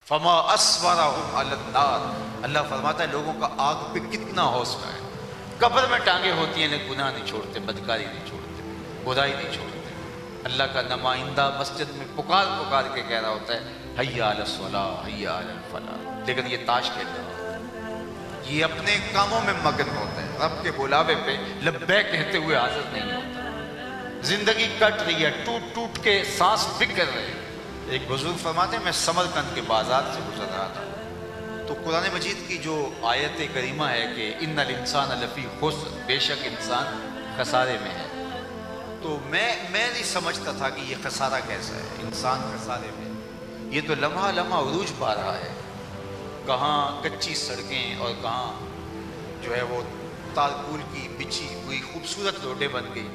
فما اسورہم علی النار، اللہ فرماتا ہے لوگوں کا آگ پہ کتنا حوصلہ ہے۔ قبر میں ٹانگیں ہوتی ہیں لیکن گناہ نہیں چھوڑتے، بدکاری نہیں چھوڑتے، برائی نہیں چھوڑتے۔ اللہ کا نمائندہ مسجد میں پکار پکار کے کہہ رہا ہوتا ہے حی علی الصلاۃ حی علی الفلاح، لیکن یہ تاش کھیل رہا ہوتا ہے، یہ اپنے کاموں میں مگن ہوتا ہے، رب کے بلاوے پہ لبیک کہتے ہوئے حاضر نہیں ہوتا۔ زندگی کٹ رہی ہے، ٹوٹ ٹوٹ کے سانس بکھر رہے ہیں۔ ایک بزرگ فرماتے ہیں میں سمرقند کے بازار سے گزر رہا تھا تو قرآن مجید کی جو آیت کریمہ ہے کہ ان الانسان لفی خسر، بے شک انسان خسارے میں ہے، تو میں نہیں سمجھتا تھا کہ یہ خسارہ کیسا ہے، انسان خسارے میں، یہ تو لمحہ لمحہ عروج پا رہا ہے، کہاں کچی سڑکیں اور کہاں جو ہے وہ تارکول کی بچھی ہوئی خوبصورت روڈیں بن گئی،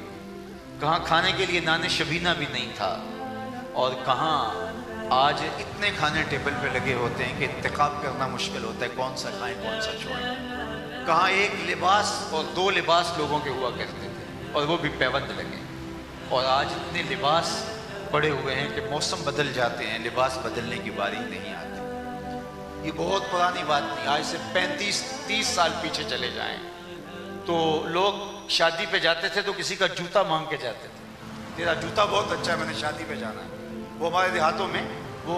کہاں کھانے کے لیے نان شبینہ بھی نہیں تھا، اور کہاں آج اتنے کھانے ٹیبل پہ لگے ہوتے ہیں کہ انتخاب کرنا مشکل ہوتا ہے کون سا کھائیں کون سا چھوڑیں، کہاں ایک لباس اور دو لباس لوگوں کے ہوا کرتے تھے اور وہ بھی پیوند لگے، اور آج اتنے لباس پڑے ہوئے ہیں کہ موسم بدل جاتے ہیں لباس بدلنے کی باری نہیں آتی۔ یہ بہت پرانی بات نہیں، آج سے 35-30 سال پیچھے چلے جائیں تو لوگ شادی پہ جاتے تھے تو کسی کا جوتا مانگ کے جاتے تھے، تیرا جوتا بہت اچھا ہے میں نے شادی پہ جانا ہے۔ وہ ہمارے دیہاتوں میں وہ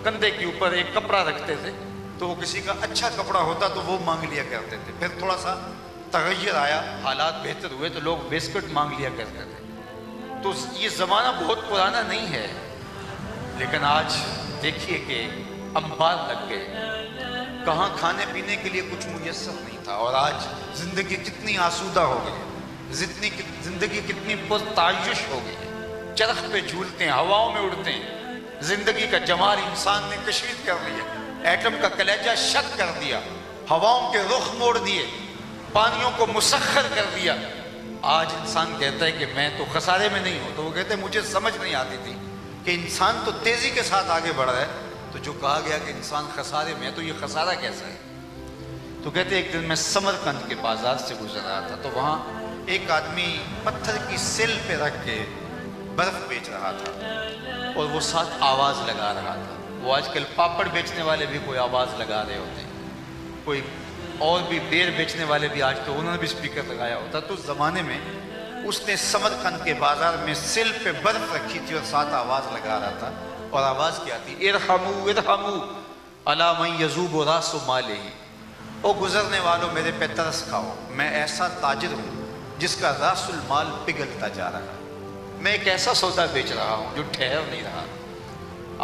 کندھے کے اوپر ایک کپڑا رکھتے تھے تو وہ کسی کا اچھا کپڑا ہوتا تو وہ مانگ لیا کرتے تھے، پھر تھوڑا سا تغیر آیا، حالات بہتر ہوئے تو لوگ بسکٹ مانگ لیا کرتے تھے۔ تو یہ زمانہ بہت پرانا نہیں ہے، لیکن آج دیکھیے کہ انبار لگ گئے، کہاں کھانے پینے کے لیے کچھ میسر نہیں تھا، اور آج زندگی کتنی آسودہ ہو گئی، زندگی کتنی پرتعیش ہو گئی، چرخ پہ جھولتے ہیں، ہواؤں میں اڑتے ہیں، زندگی کا جمال انسان نے کشید کر لیا، ایٹم کا کلیجہ شک کر دیا، ہواؤں کے رخ موڑ دیے، پانیوں کو مسخر کر دیا۔ آج انسان کہتا ہے کہ میں تو خسارے میں نہیں ہوں، تو وہ کہتے ہیں مجھے سمجھ نہیں آتی تھی کہ انسان تو تیزی کے ساتھ آگے بڑھ رہا ہے، تو جو کہا گیا کہ انسان خسارے میں ہے تو یہ خسارہ کیسا ہے؟ تو کہتے ہیں ایک دن میں سمرقند کے بازار سے گزر رہا تھا تو وہاں ایک آدمی پتھر کی سل پہ رکھ کے برف بیچ رہا تھا اور وہ ساتھ آواز لگا رہا تھا۔ وہ آج کل پاپڑ بیچنے والے بھی کوئی آواز لگا رہے ہوتے ہیں، کوئی اور بھی بیر بیچنے والے بھی آج تو انہوں نے بھی اسپیکر لگایا ہوتا۔ تو اس زمانے میں اس نے سمرقند کے بازار میں سل پہ برف رکھی تھی اور ساتھ آواز لگا رہا تھا، اور آواز کیا تھی؟ ارحموا ارحموا علی من یذوب راس مالہ، او گزرنے والوں میرے پہ ترس کھاؤ، میں ایسا تاجر ہوں جس کا راس المال پگھلتا جا رہا ہے، میں ایک ایسا سودا بیچ رہا ہوں جو ٹھہر نہیں رہا۔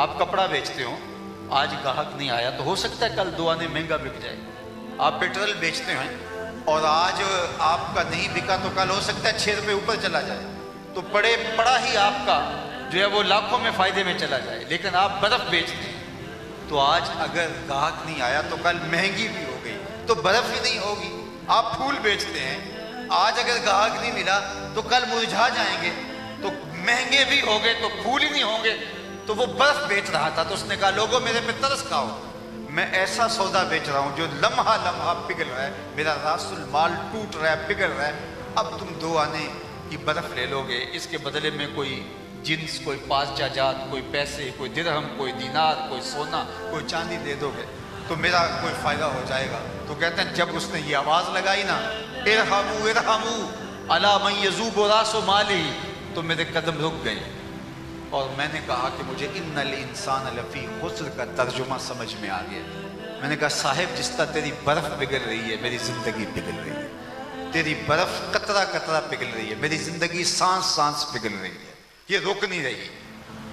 آپ کپڑا بیچتے ہو، آج گاہک نہیں آیا تو ہو سکتا ہے کل 2 آنے مہنگا بک جائے۔ آپ پیٹرول بیچتے ہیں اور آج آپ کا نہیں بکا تو کل ہو سکتا ہے 6 روپے اوپر چلا جائے، تو پڑا ہی آپ کا جو ہے وہ لاکھوں میں فائدے میں چلا جائے۔ لیکن آپ برف بیچتے ہیں تو آج اگر گاہک نہیں آیا تو کل مہنگی بھی ہو گئی تو برف ہی نہیں ہوگی۔ آپ پھول بیچتے ہیں، آج اگر گاہک نہیں ملا تو کل مرجھا جائیں گے، تو مہنگے بھی ہو گئے تو پھول ہی نہیں ہوں گے۔ تو وہ برف بیچ رہا تھا تو اس نے کہا لوگوں میرے پہ ترس کھاؤ، میں ایسا سودا بیچ رہا ہوں جو لمحہ لمحہ پگھل رہا ہے، میرا راس المال ٹوٹ رہا ہے، پگھل رہا ہے، اب تم 2 آنے کی برف لے لو گے، اس کے بدلے میں کوئی جنس، کوئی پانچ جات، کوئی پیسے، کوئی درہم، کوئی دینار، کوئی سونا، کوئی چاندی دے دو گے تو میرا کوئی فائدہ ہو جائے گا۔ تو کہتے ہیں جب اس نے یہ آواز لگائی نا ارحموا ارحموا علی من یذوب راس مالہ، تو میرے قدم رک گئے اور میں نے کہا کہ مجھے ان الانسان لفی خسر کا ترجمہ سمجھ میں آ گیا۔ میں نے کہا صاحب جس طرح تیری برف پگھل رہی ہے میری زندگی پگھل رہی ہے، تیری برف قطرہ قطرہ پگھل رہی ہے، میری زندگی سانس سانس پگھل رہی ہے، یہ رک نہیں رہی۔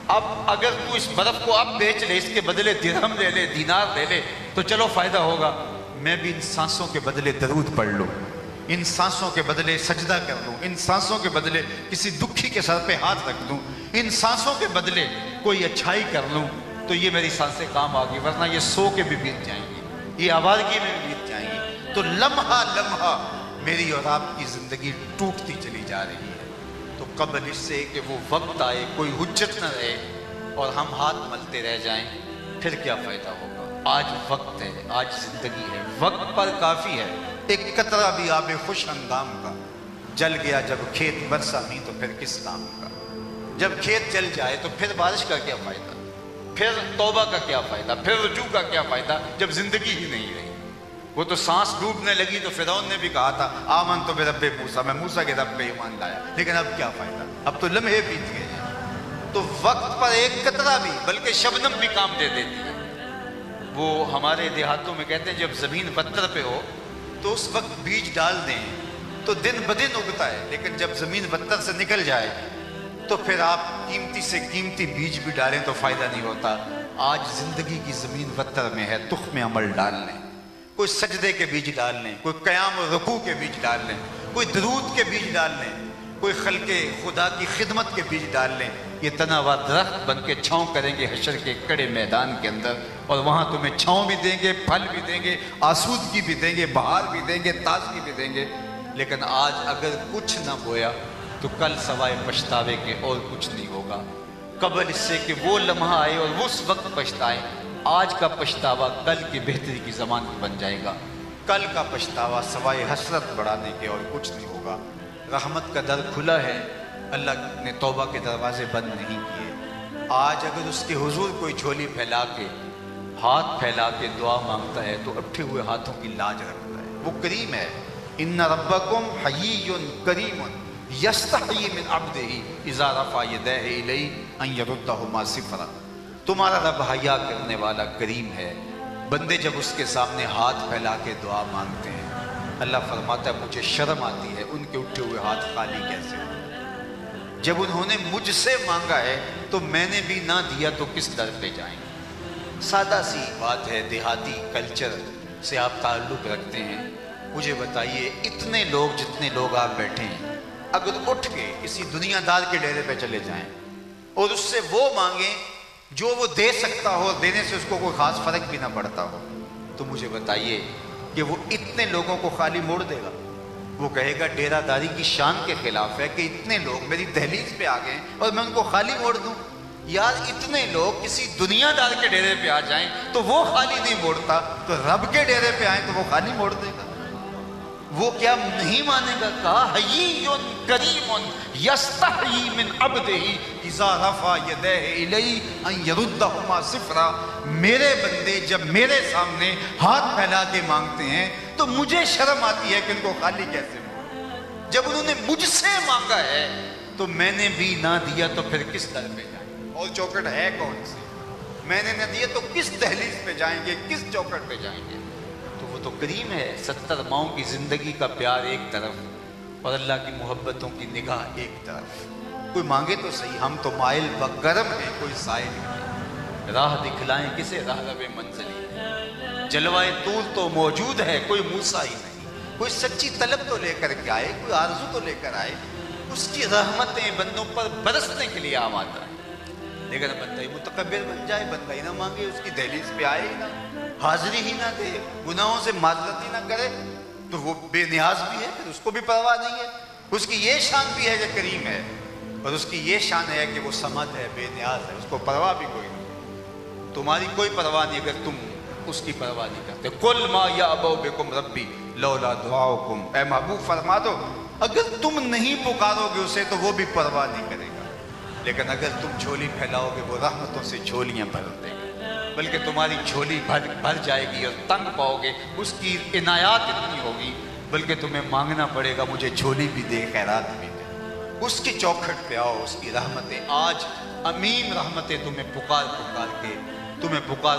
اب اگر تو اس برف کو اب بیچ لے، اس کے بدلے درہم لے لے، دینار لے لے تو چلو فائدہ ہوگا، میں بھی ان سانسوں کے بدلے درود پڑھ لوں، ان سانسوں کے بدلے سجدہ کر دوں، ان سانسوں کے بدلے کسی دکھی کے سر پہ ہاتھ رکھ دوں، ان سانسوں کے بدلے کوئی اچھائی کر لوں، تو یہ میری سانسیں کام آ گئی، ورنہ یہ سو کے بھی بیت جائیں گی، یہ آوارگی میں بھی بیت جائیں گی۔ تو لمحہ لمحہ میری اور آپ کی زندگی ٹوٹتی چلی جا رہی ہے۔ تو قبل اس سے کہ وہ وقت آئے، کوئی حجت نہ رہے اور ہم ہاتھ ملتے رہ جائیں، پھر کیا فائدہ ہوگا؟ آج وقت ہے، آج زندگی ہے، وقت پر کافی ہے۔ ایک قطرہ بھی آب خوش اندام کا جل گیا جب کھیت برسا نہیں تو پھر کس کام کا؟ جب کھیت جل جائے تو پھر بارش کا کیا فائدہ؟ پھر توبہ کا کیا فائدہ، پھر رجوع کا کیا فائدہ جب زندگی ہی نہیں رہی؟ وہ تو سانس ڈوبنے لگی تو فرعون نے بھی کہا تھا آمن تو برب موسیٰ، میں موسیٰ کے رب پہ ایمان لایا، لیکن اب کیا فائدہ، اب تو لمحے بیت گئے ہیں۔ تو وقت پر ایک قطرہ بھی، بلکہ شبنم بھی کام دے دیتی ہے۔ وہ ہمارے دیہاتوں میں کہتے ہیں جب زمین پتھر پہ ہو تو اس وقت بیج ڈال دیں تو دن بدن اگتا ہے، لیکن جب زمین پتھر سے نکل جائے تو پھر آپ قیمتی سے قیمتی بیج بھی ڈالیں تو فائدہ نہیں ہوتا۔ آج زندگی کی زمین پتھر میں ہے، تخم عمل ڈال لیں، کوئی سجدے کے بیج ڈال لیں، کوئی قیام و رکوع کے بیج ڈال لیں، کوئی درود کے بیج ڈال لیں، کوئی خلق خدا کی خدمت کے بیج ڈال لیں، یہ تنا ہوا درخت بن کے چھاؤں کریں گے حشر کے کڑے میدان کے اندر، اور وہاں تمہیں چھاؤں بھی دیں گے، پھل بھی دیں گے، آسودگی بھی دیں گے، بہار بھی دیں گے، تازگی بھی دیں گے۔ لیکن آج اگر کچھ نہ بویا تو کل سوائے پچھتاوے کے اور کچھ نہیں ہوگا۔ قبل اس سے کہ وہ لمحہ آئے اور اس وقت پچھتائیں، آج کا پچھتاوا کل کی بہتری کی ضمانت بن جائے گا۔ کل کا پچھتاوا سوائے حسرت بڑھانے کے اور کچھ نہیں ہوگا۔ رحمت کا در کھلا ہے، اللہ نے توبہ کے دروازے بند نہیں کیے۔ آج اگر اس کے حضور کوئی جھولی پھیلا کے، ہاتھ پھیلا کے دعا مانگتا ہے تو اٹھے ہوئے ہاتھوں کی لاج رکھتا ہے، وہ کریم ہے۔ ان ربکم حیی کریم یستحیی من عبدہ اذا رفع یدیہ الیہ ان یردہما صفرا۔ تمہارا رب حیا کرنے والا کریم ہے، بندے جب اس کے سامنے ہاتھ پھیلا کے دعا مانگتے ہیں اللہ فرماتا ہے مجھے شرم آتی ہے ان کے اٹھے ہوئے ہاتھ خالی کیسے ہو۔ جب انہوں نے مجھ سے مانگا ہے تو میں نے بھی نہ دیا تو کس در پہ جائیں گے۔ سادہ سی بات ہے، دیہاتی کلچر سے آپ تعلق رکھتے ہیں، مجھے بتائیے اتنے لوگ جتنے لوگ آپ بیٹھے ہیں اگر اٹھ کے کسی دنیا دار کے ڈیرے پہ چلے جائیں اور اس سے وہ مانگیں جو وہ دے سکتا ہو، دینے سے اس کو کوئی خاص فرق بھی نہ پڑتا ہو، تو مجھے بتائیے کہ وہ اتنے لوگوں کو خالی موڑ دے گا؟ وہ کہے گا ڈیرہ داری کی شان کے خلاف ہے کہ اتنے لوگ میری دہلیز پہ آ گئے اور میں ان کو خالی موڑ دوں۔ یار اتنے لوگ کسی دنیا دار کے ڈیرے پہ آ جائیں تو وہ خالی نہیں موڑتا، تو رب کے ڈیرے پہ آئیں تو وہ خالی موڑ دے گا۔ وہ کیا نہیں مانے گا؟ کہا حیی کریم یستحیی من عبدہ اذا رفع یدیہ الیہ ان یردہما صفرا۔ میرے بندے جب میرے سامنے ہاتھ پھیلا کے مانگتے ہیں تو مجھے شرم آتی ہے کہ ان کو خالی کیسے موڑوں۔ جب انہوں نے مجھ سے مانگا ہے تو میں نے بھی نہ دیا تو پھر کس در پہ جائیں؟ اور چوکٹ ہے کون سی؟ میں نے نہ دیا تو کس دہلیز پہ جائیں گے، کس چوکٹ پہ جائیں گے؟ وہ تو کریم ہے۔ 70 ماؤں کی زندگی کا پیار ایک طرف اور اللہ کی محبتوں کی نگاہ ایک طرف۔ کوئی مانگے تو صحیح، ہم تو مائل و کرم ہیں، کوئی سائل نہیں۔ راہ دکھلائیں کسے راہ رب منزلی، جلوائے طول تو موجود ہے، کوئی موسیٰ ہی نہیں۔ کوئی سچی طلب تو لے کر کے آئے، کوئی آرزو تو لے کر آئے، اس کی رحمتیں بندوں پر برسنے کے لیے آمادہ ہیں۔ لیکن بندہ ہی متکبر بن جائے، بندہ ہی نہ مانگے، اس کی دہلیز پہ آئے ہی نہ، حاضری ہی نہ دے، گناہوں سے معذرت ہی نہ کرے، تو وہ بے نیاز بھی ہے، پھر اس کو بھی پرواہ نہیں ہے۔ اس کی یہ شان بھی ہے کہ کریم ہے، اور اس کی یہ شان ہے کہ وہ صمد ہے، بے نیاز ہے، اس کو پرواہ بھی کوئی نہیں۔ تمہاری کوئی پرواہ نہیں اگر تم اس کی پرواہ نہیں کرتے۔ قل ما یعبأ بکم ربی لولا دعاؤکم، اے محبوب فرما دو اگر تم نہیں پکارو گے اسے تو وہ بھی پرواہ نہیں کرے گا، لیکن اگر تم جھولی پھیلاؤ گے وہ رحمتوں سے جھولیاں بھر دے گا، بلکہ تمہاری جھولی بھر جائے گی اور تنگ پاؤ گے، اس کی عنایات اتنی ہوگی بلکہ تمہیں مانگنا پڑے گا مجھے جھولی بھی دے، خیرات بھی دے۔ اس کی چوکھٹ پہ آؤ، اس کی رحمتیں آج عمیم رحمتیں تمہیں پکار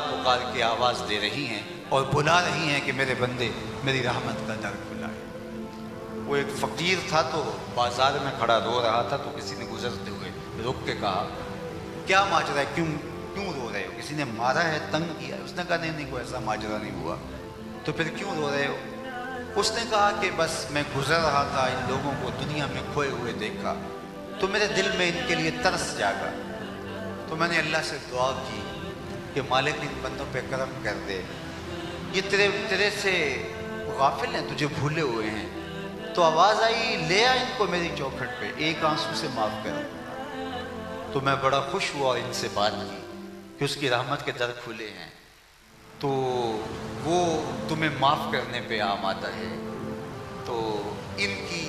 پکار کے آواز دے رہی ہیں اور بلا رہی ہیں کہ میرے بندے میری رحمت کا در کھلا ہے۔ وہ ایک فقیر تھا تو بازار میں کھڑا رو رہا تھا، تو کسی نے گزرتے ہوئے رک کے کہا کیا ماجرا ہے، کیوں رو رہے ہو؟ کسی نے مارا ہے، تنگ کیا ہے؟ اس نے کہا نہیں کوئی ایسا ماجرا نہیں ہوا۔ تو پھر کیوں رو رہے ہو؟ اس نے کہا کہ بس میں گزر رہا تھا، ان لوگوں کو دنیا میں کھوئے ہوئے دیکھا تو میرے دل میں ان کے لیے ترس جاگا، تو میں نے اللہ سے دعا کی کہ مالک ان بندوں پہ کرم کر دے، یہ تیرے سے غافل ہیں، تجھے بھولے ہوئے ہیں۔ تو آواز آئی لے آ ان کو میری چوکھٹ پہ، ایک آنسو سے معاف کرو۔ تو میں بڑا خوش ہوا اور ان سے بات کی کہ اس کی رحمت کے در کھلے ہیں، تو وہ تمہیں معاف کرنے پہ آمادہ ہے۔ تو ان کی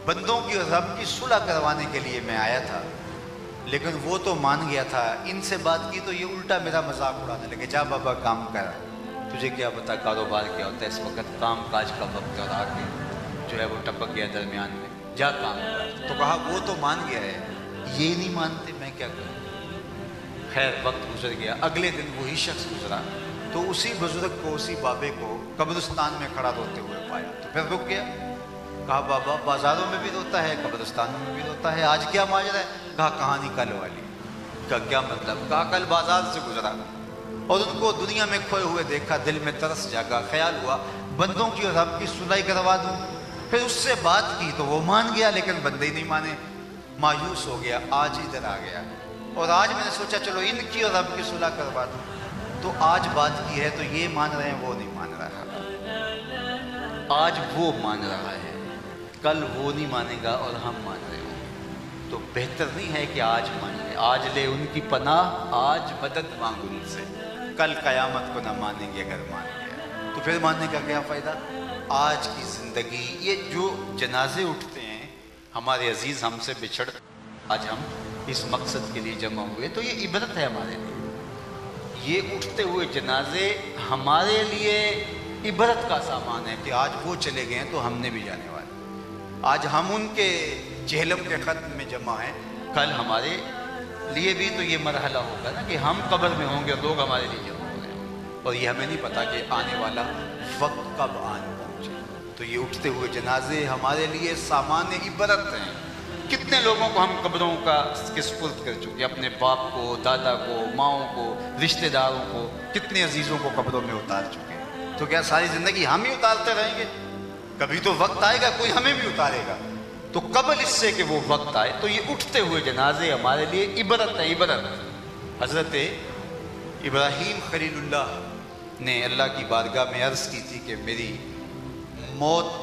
بندوں کی اور رب کی صلح کروانے کے لیے میں آیا تھا، لیکن وہ تو مان گیا تھا. ان سے بات کی تو یہ الٹا میرا مذاق اڑانے لگے. جا بابا کام کر, تجھے کیا پتا کاروبار کیا ہوتا ہے, اس وقت کام کاج کا وقت ہے. اور آ کے جو ہے وہ ٹپک گیا درمیان میں, جا کام کر. تو کہا وہ تو مان گیا ہے, یہ نہیں مانتے, میں کیا کروں. خیر وقت گزر گیا. اگلے دن وہی شخص گزرا تو اسی بزرگ کو, اسی بابے کو قبرستان میں کھڑا روتے ہوئے پایا. تو پھر رک گیا. کہا بابا بازاروں میں بھی روتا ہے, قبرستانوں میں بھی روتا ہے, آج کیا ماجرا ہے. کہا کہانی کل والی. کہا کیا مطلب. کہا کل بازار سے گزرا اور ان کو دنیا میں کھوئے ہوئے دیکھا, دل میں ترس جاگا, خیال ہوا بندوں کی اور رب کی صلح کروا دوں. پھر اس سے بات کی تو وہ مان گیا, لیکن بندے ہی نہیں مانے. مایوس ہو گیا, آج ادھر آ گیا اور آج میں نے سوچا چلو ان کی اور رب کی صلح کروا دوں. تو آج بات کی ہے تو یہ مان رہے ہیں, وہ نہیں مان رہا. آج وہ مان رہا ہے, کل وہ نہیں مانے گا اور ہم مان رہے ہوں. تو بہتر نہیں ہے کہ آج مان لیں, آج لے ان کی پناہ, آج مدد مانگ ان سے, کل قیامت کو نہ مانیں گے اگر مان گیا. تو پھر ماننے کا کیا فائدہ. آج کی زندگی, یہ جو جنازے اٹھتے ہیں ہمارے عزیز ہم سے بچھڑ, آج ہم اس مقصد کے لیے جمع ہوئے, تو یہ عبرت ہے ہمارے لیے. یہ اٹھتے ہوئے جنازے ہمارے لیے عبرت کا سامان ہے کہ آج وہ چلے گئے ہیں تو ہم نے بھی جانے والے. آج ہم ان کے جہلم کے ختم میں جمع ہیں, کل ہمارے لیے بھی تو یہ مرحلہ ہوگا نا کہ ہم قبر میں ہوں گے اور لوگ ہمارے لیے جمع ہو رہے ہیں, اور یہ ہمیں نہیں پتا کہ آنے والا وقت کب آنے پہنچے. تو یہ اٹھتے ہوئے جنازے ہمارے لیے سامان عبرت ہیں. کتنے لوگوں کو ہم قبروں کے سپرد کر چکے, اپنے باپ کو, دادا کو, ماؤں کو, رشتہ داروں کو, کتنے عزیزوں کو قبروں میں اتار چکے ہیں. تو کیا ساری زندگی ہم ہی اتارتے رہیں گے. کبھی تو وقت آئے گا کوئی ہمیں بھی اتارے گا. تو قبل اس سے کہ وہ وقت آئے, تو یہ اٹھتے ہوئے جنازے ہمارے لیے عبرت ہے, عبرت. حضرت ابراہیم خلیل اللہ نے اللہ کی بارگاہ میں عرض کی تھی کہ میری موت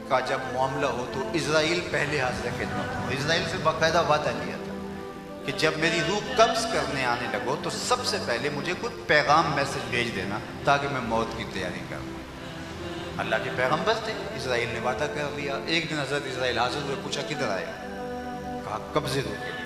کا جب معاملہ ہو تو اسرائیل پہلے حاضر خدمت ہو. اسرائیل سے باقاعدہ وعدہ کیا تھا کہ جب میری روح قبض کرنے آنے لگو تو سب سے پہلے مجھے کوئی پیغام میسج بھیج دینا تاکہ میں موت کی تیاری کروں. اللہ کے پیغمبر تھے, اسرائیل نے وعدہ کر لیا. ایک دن حضرت اسرائیل حاضر ہوئے, پوچھا کدھر آیا. کہا قبضے روح کے لیے.